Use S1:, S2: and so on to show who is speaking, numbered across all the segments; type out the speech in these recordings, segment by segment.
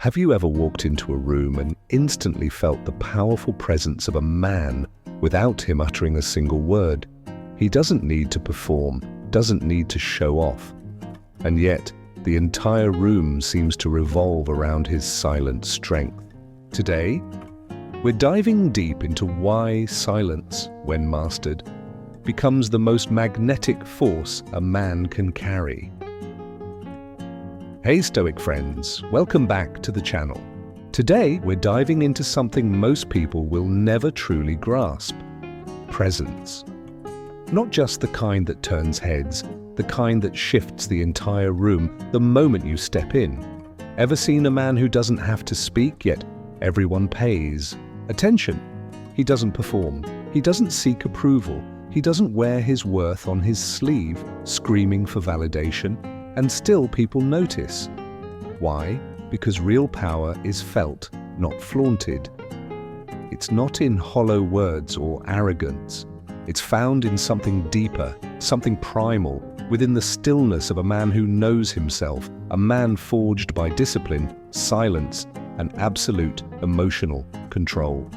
S1: Have you ever walked into a room and instantly felt the powerful presence of a man without him uttering a single word? He doesn't need to perform, doesn't need to show off. And yet, the entire room seems to revolve around his silent strength. Today, we're diving deep into why silence, when mastered, becomes the most magnetic force a man can carry. Hey Stoic friends, welcome back to the channel. Today we're diving into something most people will never truly grasp: presence. Not just the kind that turns heads, the kind that shifts the entire room the moment you step in. Ever seen a man who doesn't have to speak, yet everyone pays attention? He doesn't perform, he doesn't seek approval, he doesn't wear his worth on his sleeve, screaming for validation, and still people notice. Why? Because real power is felt, not flaunted. It's not in hollow words or arrogance. It's found in something deeper, something primal, within the stillness of a man who knows himself, a man forged by discipline, silence, and absolute emotional control.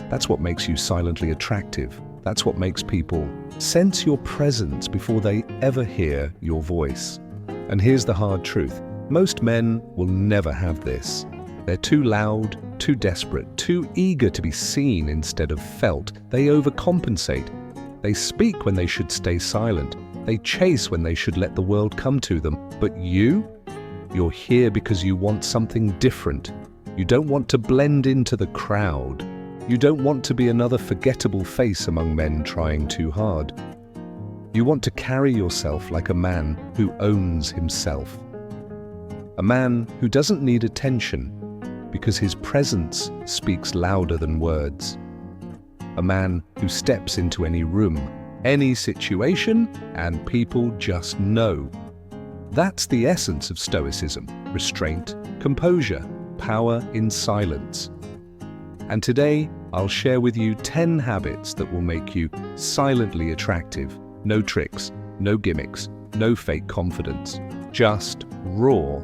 S1: That's what makes you silently attractive. That's what makes people sense your presence before they ever hear your voice. And here's the hard truth: most men will never have this. They're too loud, too desperate, too eager to be seen instead of felt. They overcompensate. They speak when they should stay silent. They chase when they should let the world come to them. But you're here because you want something different. You don't want to blend into the crowd. You don't want to be another forgettable face among men trying too hard. You want to carry yourself like a man who owns himself. A man who doesn't need attention because his presence speaks louder than words. A man who steps into any room, any situation, and people just know. That's the essence of Stoicism: restraint, composure, power in silence. And today, I'll share with you 10 habits that will make you silently attractive. No tricks, no gimmicks, no fake confidence. Just raw,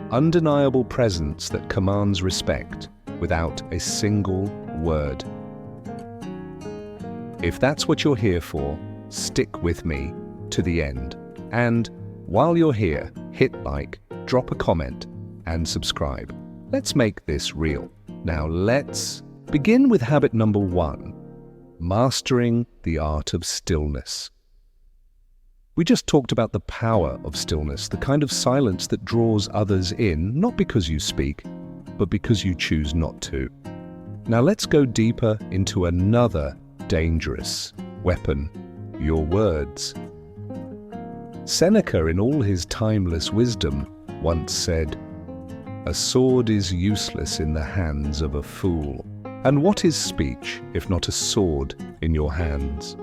S1: undeniable presence that commands respect without a single word. If that's what you're here for, stick with me to the end. And while you're here, hit like, drop a comment, and subscribe. Let's make this real. Now let's begin with habit number 1, mastering the art of stillness. We just talked about the power of stillness, the kind of silence that draws others in, not because you speak, but because you choose not to. Now let's go deeper into another dangerous weapon: your words. Seneca, in all his timeless wisdom, once said, "A sword is useless in the hands of a fool." And what is speech, if not a sword in your hands?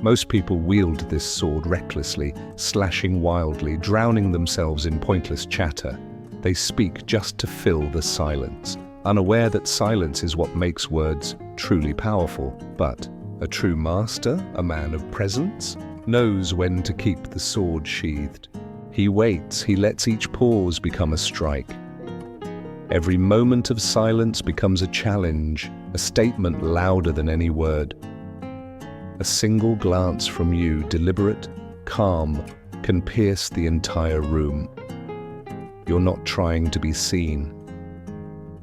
S1: Most people wield this sword recklessly, slashing wildly, drowning themselves in pointless chatter. They speak just to fill the silence, unaware that silence is what makes words truly powerful. But a true master, a man of presence, knows when to keep the sword sheathed. He waits, he lets each pause become a strike. Every moment of silence becomes a challenge, a statement louder than any word. A single glance from you, deliberate, calm, can pierce the entire room. You're not trying to be seen.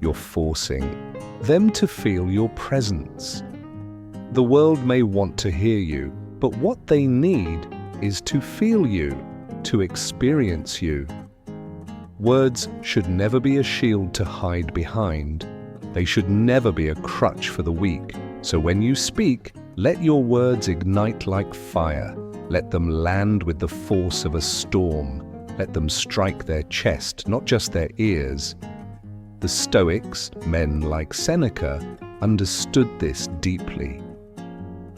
S1: You're forcing them to feel your presence. The world may want to hear you, but what they need is to feel you, to experience you. Words should never be a shield to hide behind. They should never be a crutch for the weak. So when you speak, let your words ignite like fire. Let them land with the force of a storm. Let them strike their chest, not just their ears. The Stoics, men like Seneca, understood this deeply.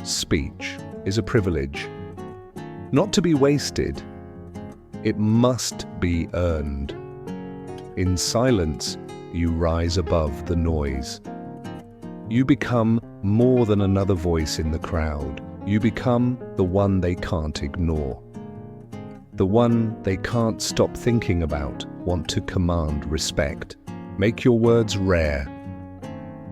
S1: Speech is a privilege, not to be wasted. It must be earned. In silence, you rise above the noise. You become more than another voice in the crowd. You become the one they can't ignore. the one they can't stop thinking about, want to command respect. Make your words rare.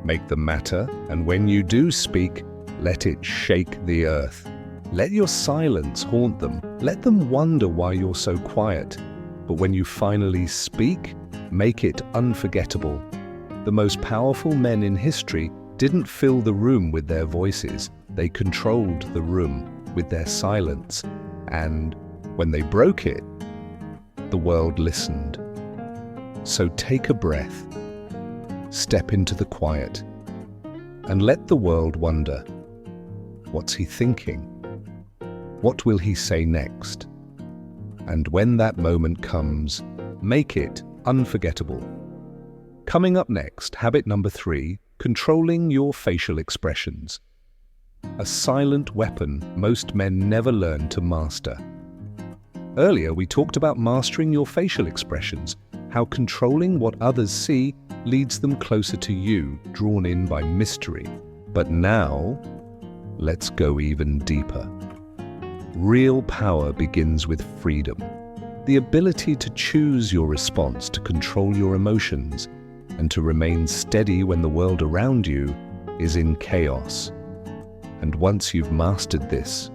S1: Make them matter, and when you do speak, let it shake the earth. Let your silence haunt them. Let them wonder why you're so quiet. But when you finally speak, make it unforgettable. The most powerful men in history didn't fill the room with their voices. They controlled the room with their silence. And when they broke it, the world listened. So take a breath, step into the quiet, and let the world wonder, what's he thinking? What will he say next? And when that moment comes, make it unforgettable. Coming up next, habit number 3, controlling your facial expressions. A silent weapon most men never learn to master. Earlier, we talked about mastering your facial expressions, how controlling what others see leads them closer to you, drawn in by mystery. But now, let's go even deeper. Real power begins with freedom. The ability to choose your response, to control your emotions, and to remain steady when the world around you is in chaos. And once you've mastered this,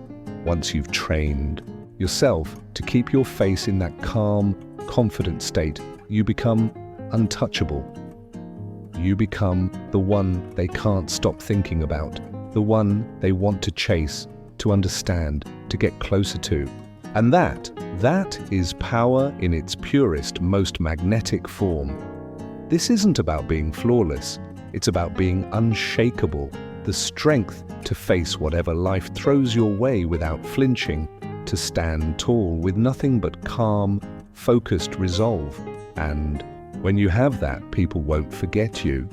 S1: once you've trained yourself to keep your face in that calm, confident state, you become untouchable. You become the one they can't stop thinking about, the one they want to chase, to understand, to get closer to. And that is power in its purest, most magnetic form. This isn't about being flawless, it's about being unshakable, the strength to face whatever life throws your way without flinching, to stand tall with nothing but calm, focused resolve. And when you have that, people won't forget you.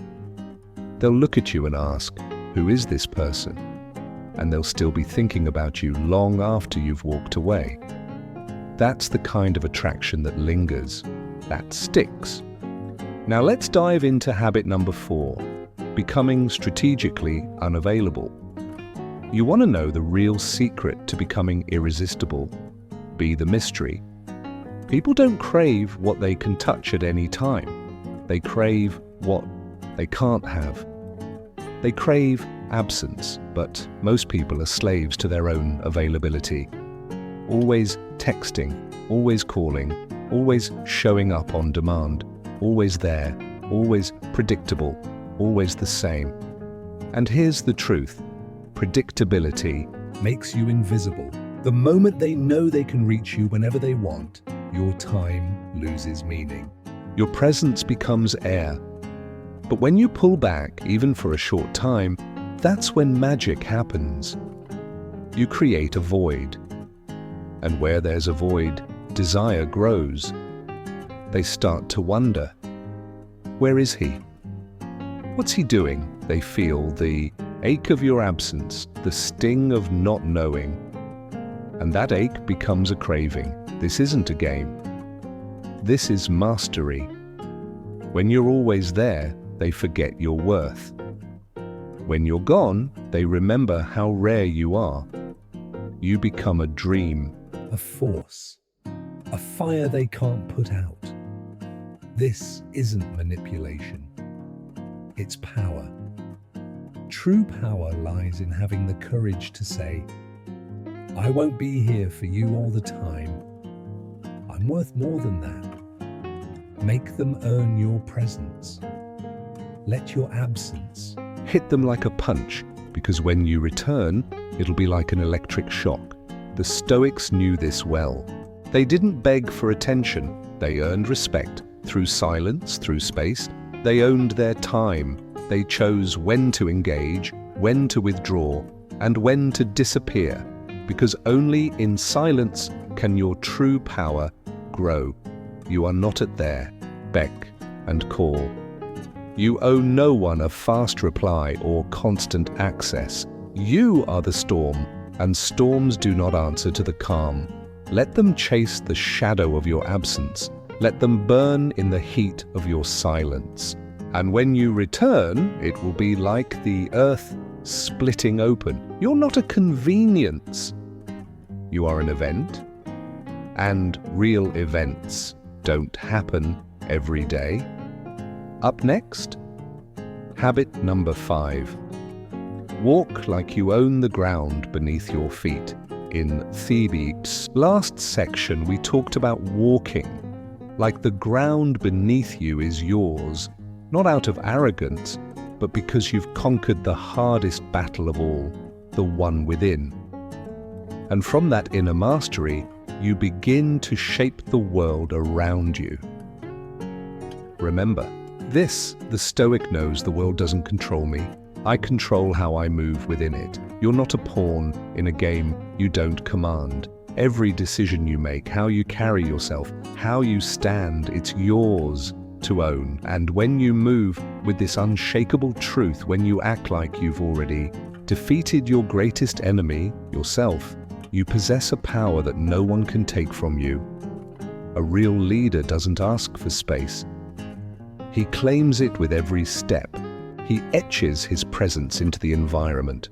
S1: They'll look at you and ask, who is this person? And they'll still be thinking about you long after you've walked away. That's the kind of attraction that lingers, that sticks. Now let's dive into habit number 4, becoming strategically unavailable. You want to know the real secret to becoming irresistible. Be the mystery. People don't crave what they can touch at any time. They crave what they can't have. They crave absence, but most people are slaves to their own availability. Always texting, always calling, always showing up on demand, always there, always predictable, always the same. And here's the truth. Predictability makes you invisible. The moment they know they can reach you whenever they want, your time loses meaning. Your presence becomes air. But when you pull back, even for a short time, that's when magic happens. You create a void. And where there's a void, desire grows. They start to wonder, where is he? What's he doing? They feel the ache of your absence, the sting of not knowing. And that ache becomes a craving. This isn't a game. This is mastery. When you're always there, they forget your worth. When you're gone, they remember how rare you are. You become a dream, a force, a fire they can't put out. This isn't manipulation. It's power. True power lies in having the courage to say, I won't be here for you all the time. I'm worth more than that. Make them earn your presence. Let your absence hit them like a punch, because when you return, it'll be like an electric shock. The Stoics knew this well. They didn't beg for attention. They earned respect through silence, through space. They owned their time. They chose when to engage, when to withdraw, and when to disappear, because only in silence can your true power grow. You are not at their beck and call. You owe no one a fast reply or constant access. You are the storm, and storms do not answer to the calm. Let them chase the shadow of your absence. Let them burn in the heat of your silence. And when you return, it will be like the earth splitting open. You're not a convenience. You are an event. and real events don't happen every day. Up next, habit number 5. Walk like you own the ground beneath your feet. In Thebes' last section, we talked about walking like the ground beneath you is yours, not out of arrogance, but because you've conquered the hardest battle of all, the one within. And from that inner mastery, you begin to shape the world around you. Remember, the Stoic knows the world doesn't control me. I control how I move within it. You're not a pawn in a game you don't command. Every decision you make, how you carry yourself, how you stand, it's yours to own. And when you move with this unshakable truth, when you act like you've already defeated your greatest enemy, yourself, you possess a power that no one can take from you. A real leader doesn't ask for space. He claims it with every step. He etches his presence into the environment.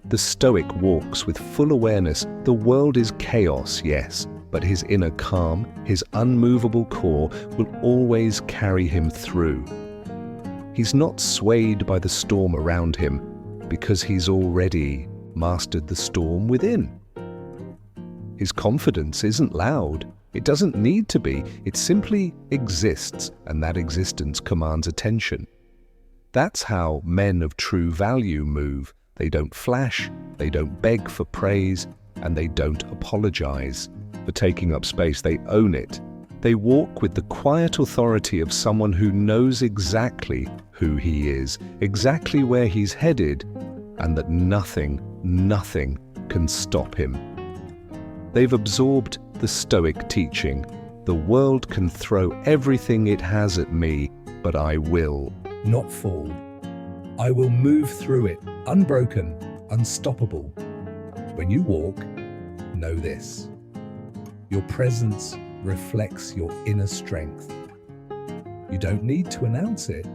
S1: The Stoic walks with full awareness. The world is chaos, yes, but his inner calm, his unmovable core, will always carry him through. He's not swayed by the storm around him because he's already mastered the storm within. His confidence isn't loud. It doesn't need to be. It simply exists, and that existence commands attention. That's how men of true value move. They don't flash, they don't beg for praise, and they don't apologize for taking up space. They own it. They walk with the quiet authority of someone who knows exactly who he is, exactly where he's headed, and that nothing can stop him. They've absorbed the Stoic teaching. The world can throw everything it has at me, but I will not fall. I will move through it, unbroken, unstoppable. When you walk, know this. Your presence reflects your inner strength. You don't need to announce it.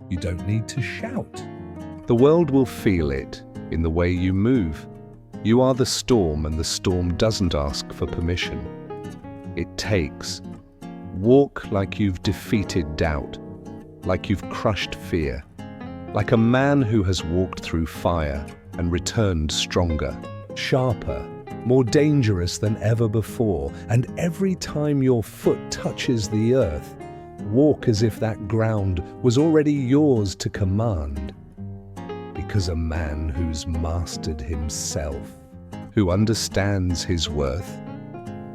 S1: You don't need to shout. The world will feel it in the way you move. You are the storm, and the storm doesn't ask for permission. It takes. Walk like you've defeated doubt, like you've crushed fear, like a man who has walked through fire and returned stronger, sharper, more dangerous than ever before. And every time your foot touches the earth, walk as if that ground was already yours to command. Because a man who's mastered himself, who understands his worth,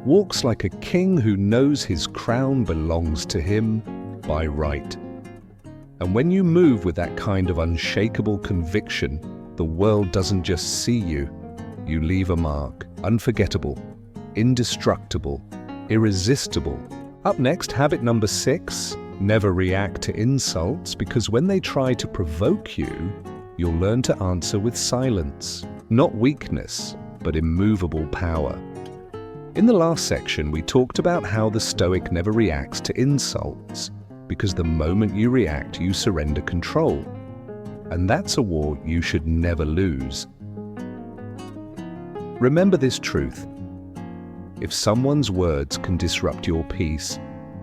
S1: walks like a king who knows his crown belongs to him by right. And when you move with that kind of unshakable conviction, the world doesn't just see you. You leave a mark, unforgettable, indestructible, irresistible. Up next, habit number 6, never react to insults, because when they try to provoke you, you'll learn to answer with silence, not weakness, but immovable power. In the last section, we talked about how the Stoic never reacts to insults, because the moment you react, you surrender control. And that's a war you should never lose. Remember this truth. If someone's words can disrupt your peace,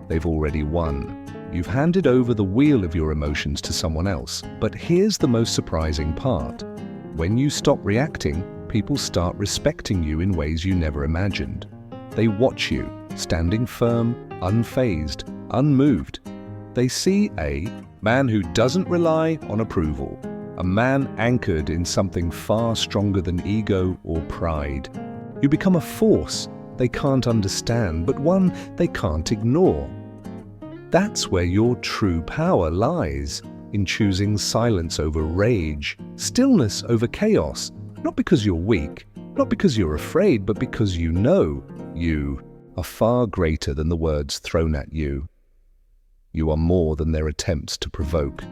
S1: they've already won. You've handed over the wheel of your emotions to someone else. But here's the most surprising part. When you stop reacting, people start respecting you in ways you never imagined. They watch you, standing firm, unfazed, unmoved. They see a man who doesn't rely on approval, a man anchored in something far stronger than ego or pride. You become a force they can't understand, but one they can't ignore. That's where your true power lies, in choosing silence over rage, stillness over chaos, not because you're weak, not because you're afraid, but because you know you are far greater than the words thrown at you. You are more than their attempts to provoke.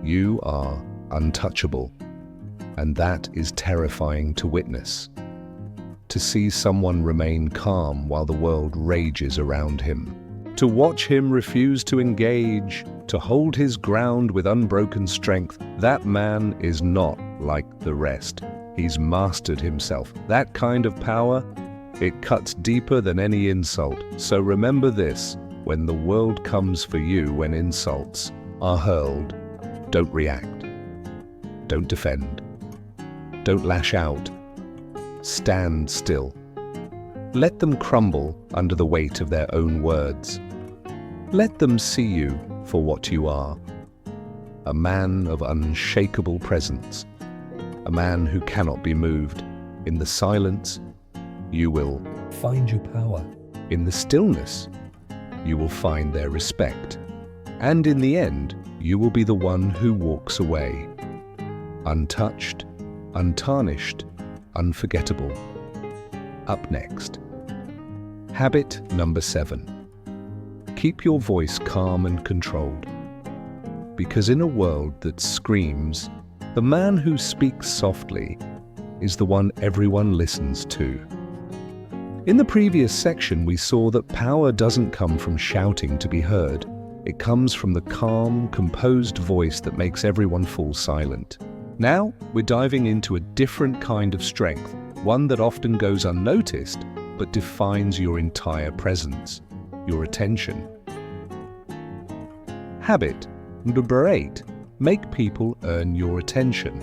S1: You are untouchable, and that is terrifying to witness. To see someone remain calm while the world rages around him. To watch him refuse to engage, to hold his ground with unbroken strength, that man is not like the rest. He's mastered himself. That kind of power, It cuts deeper than any insult. So remember this: when the world comes for you, when insults are hurled, don't react. Don't defend. Don't lash out. Stand still. Let them crumble under the weight of their own words. Let them see you for what you are. A man of unshakable presence. A man who cannot be moved. In the silence, you will find your power. In the stillness, you will find their respect. And in the end, you will be the one who walks away. Untouched, untarnished, unforgettable. Up next. Habit number 7. Keep your voice calm and controlled. Because in a world that screams, the man who speaks softly is the one everyone listens to. In the previous section, we saw that power doesn't come from shouting to be heard. It comes from the calm, composed voice that makes everyone fall silent. Now, we're diving into a different kind of strength, one that often goes unnoticed, but defines your entire presence, your attention. Habit number 8. Make people earn your attention.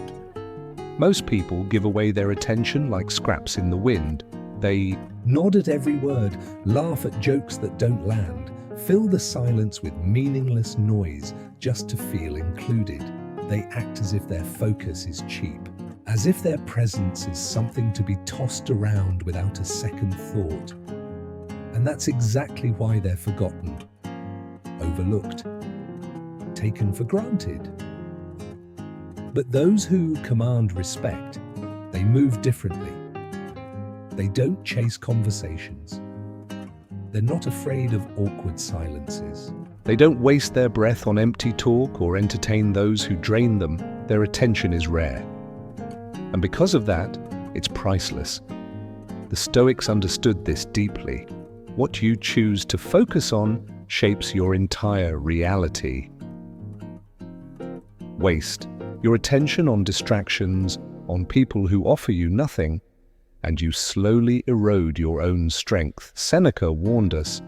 S1: Most people give away their attention like scraps in the wind. They nod at every word, laugh at jokes that don't land, fill the silence with meaningless noise just to feel included. They act as if their focus is cheap, as if their presence is something to be tossed around without a second thought. And that's exactly why they're forgotten, overlooked, taken for granted. But those who command respect, they move differently. They don't chase conversations. They're not afraid of awkward silences. They don't waste their breath on empty talk or entertain those who drain them. Their attention is rare. And because of that, it's priceless. The Stoics understood this deeply. What you choose to focus on shapes your entire reality. Waste your attention on distractions, on people who offer you nothing, and you slowly erode your own strength. Seneca warned us,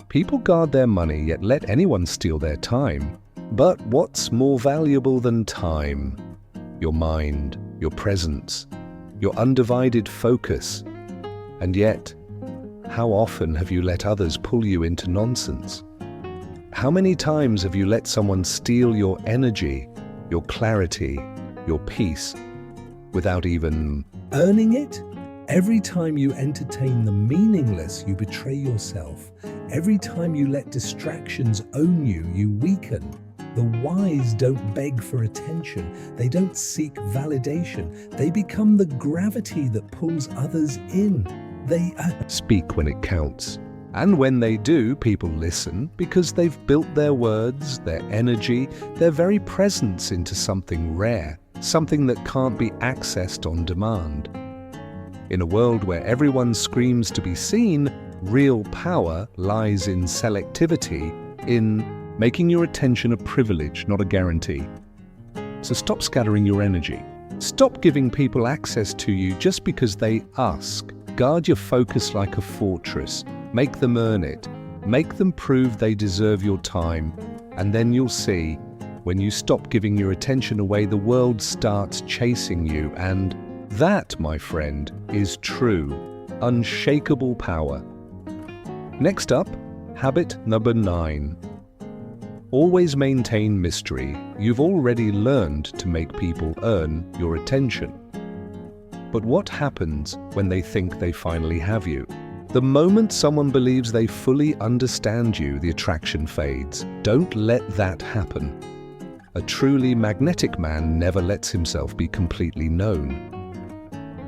S1: people guard their money, yet let anyone steal their time. But what's more valuable than time? Your mind, your presence, your undivided focus. And yet, how often have you let others pull you into nonsense? How many times have you let someone steal your energy, your clarity, your peace, without even earning it? Every time you entertain the meaningless, you betray yourself. Every time you let distractions own you, you weaken. The wise don't beg for attention. They don't seek validation. They become the gravity that pulls others in. They speak when it counts. And when they do, people listen because they've built their words, their energy, their very presence into something rare, something that can't be accessed on demand. In a world where everyone screams to be seen, real power lies in selectivity, in making your attention a privilege, not a guarantee. So stop scattering your energy. Stop giving people access to you just because they ask. Guard your focus like a fortress. Make them earn it. Make them prove they deserve your time. And then you'll see, when you stop giving your attention away, the world starts chasing you. And that, my friend, is true, unshakable power. Next up, habit number 9. Always maintain mystery. You've already learned to make people earn your attention. But what happens when they think they finally have you? The moment someone believes they fully understand you, the attraction fades. Don't let that happen. A truly magnetic man never lets himself be completely known.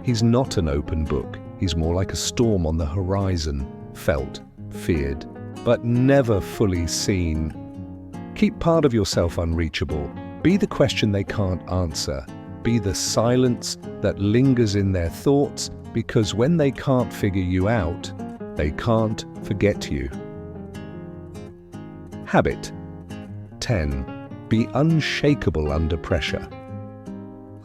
S1: He's not an open book. He's more like a storm on the horizon, felt, feared, but never fully seen. Keep part of yourself unreachable. Be the question they can't answer. Be the silence that lingers in their thoughts, because when they can't figure you out, they can't forget you. Habit 10. Be unshakable under pressure.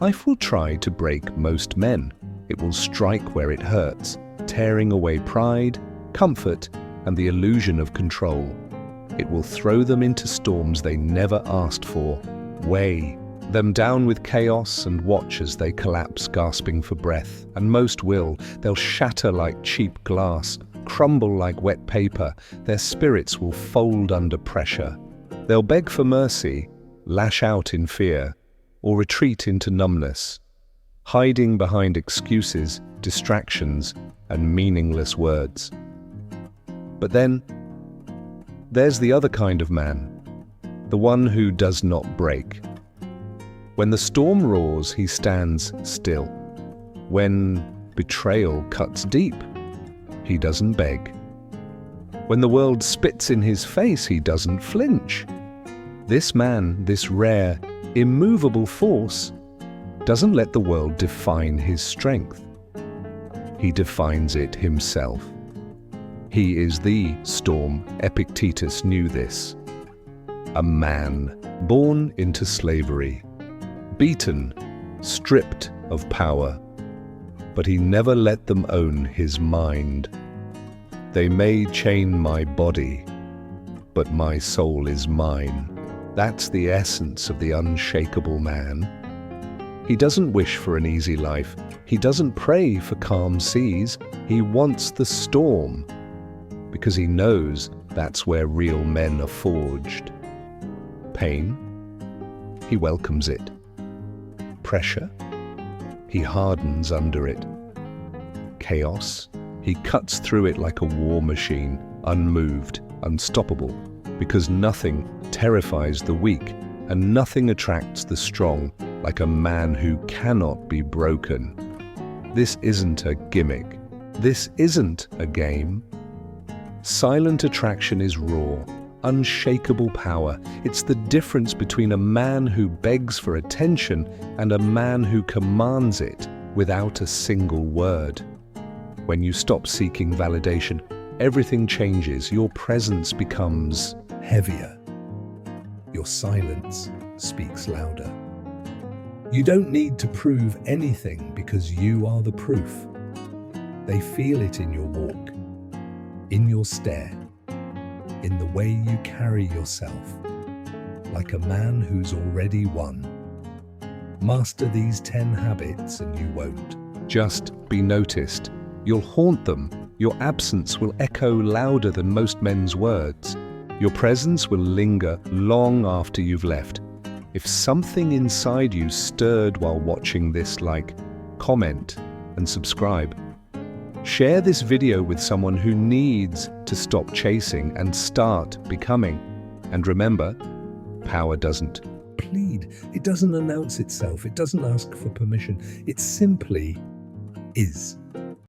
S1: Life will try to break most men. It will strike where it hurts. tearing away pride, comfort, and the illusion of control. It will throw them into storms they never asked for, weigh them down with chaos, and watch as they collapse, gasping for breath. And most will. They'll shatter like cheap glass, crumble like wet paper. Their spirits will fold under pressure. They'll beg for mercy, lash out in fear, or retreat into numbness, hiding behind excuses, distractions, and meaningless words. But then, there's the other kind of man, the one who does not break. When the storm roars, he stands still. When betrayal cuts deep, he doesn't beg. When the world spits in his face, he doesn't flinch. This man, this rare, immovable force, doesn't let the world define his strength. He defines it himself. He is the storm. Epictetus knew this. A man born into slavery, beaten, stripped of power, but he never let them own his mind. They may chain my body, but my soul is mine. That's the essence of the unshakable man. He doesn't wish for an easy life. He doesn't pray for calm seas. He wants the storm, because he knows that's where real men are forged. Pain, he welcomes it. Pressure, he hardens under it. Chaos, he cuts through it like a war machine, unmoved, unstoppable, because nothing terrifies the weak and nothing attracts the strong like a man who cannot be broken. This isn't a gimmick. This isn't a game. Silent attraction is raw, unshakable power. It's the difference between a man who begs for attention and a man who commands it without a single word. When you stop seeking validation, everything changes. Your presence becomes heavier. Your silence speaks louder. You don't need to prove anything because you are the proof. They feel it in your walk, in your stare, in the way you carry yourself, like a man who's already won. Master these 10 habits and you won't just be noticed. You'll haunt them. Your absence will echo louder than most men's words. Your presence will linger long after you've left. If something inside you stirred while watching this, like, comment, and subscribe. Share this video with someone who needs to stop chasing and start becoming. And remember, power doesn't plead. It doesn't announce itself. It doesn't ask for permission. It simply is.